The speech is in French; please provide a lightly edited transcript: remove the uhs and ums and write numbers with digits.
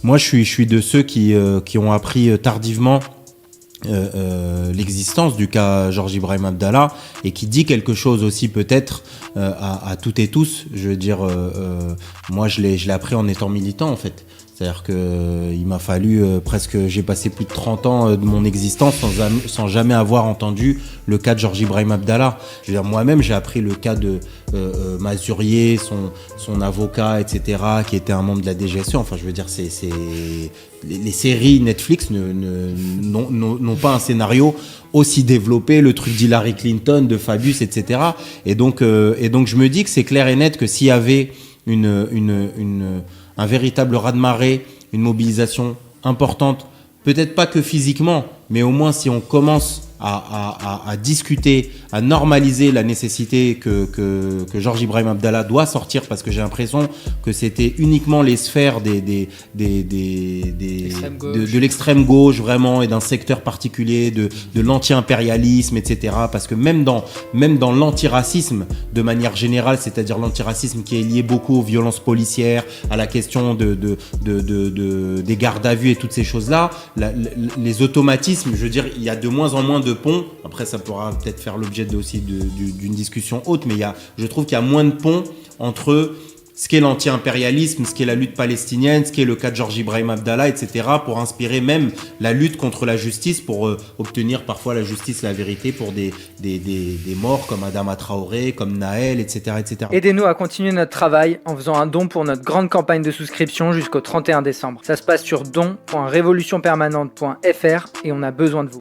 Moi, je suis de ceux qui ont appris tardivement l'existence du cas Georges Ibrahim Abdallah et qui dit quelque chose aussi peut-être à toutes et tous. Je veux dire, moi je l'ai appris en étant militant en fait. C'est-à-dire qu'il m'a fallu j'ai passé plus de 30 ans de mon existence sans jamais avoir entendu le cas de Georges Ibrahim Abdallah. Je veux dire, moi-même, j'ai appris le cas de Mazurier, son avocat, etc., qui était un membre de la DGSE. Enfin, je veux dire, les séries Netflix n'ont pas un scénario aussi développé, le truc d'Hillary Clinton, de Fabius, etc. Et donc, je me dis que c'est clair et net que s'il y avait un véritable raz-de-marée, une mobilisation importante, peut-être pas que physiquement, mais au moins si on commence à discuter, à normaliser la nécessité que Georges Ibrahim Abdallah doit sortir, parce que j'ai l'impression que c'était uniquement les sphères de l'extrême gauche vraiment, et d'un secteur particulier, de l'anti-impérialisme, etc. Parce que même dans l'antiracisme, de manière générale, c'est-à-dire l'antiracisme qui est lié beaucoup aux violences policières, à la question des gardes à vue et toutes ces choses-là, les automatismes, je veux dire, il y a de moins en moins de ponts. Après, ça pourra peut-être faire l'objet d'une discussion haute, mais je trouve qu'il y a moins de ponts entre ce qu'est l'anti-impérialisme, ce qu'est la lutte palestinienne, ce qu'est le cas de Georges Ibrahim Abdallah, etc., pour inspirer même la lutte contre la justice, pour obtenir parfois la justice, la vérité pour des morts comme Adama Traoré, comme Naël, etc., etc. Aidez-nous à continuer notre travail en faisant un don pour notre grande campagne de souscription jusqu'au 31 décembre. Ça se passe sur don.révolutionpermanente.fr et on a besoin de vous.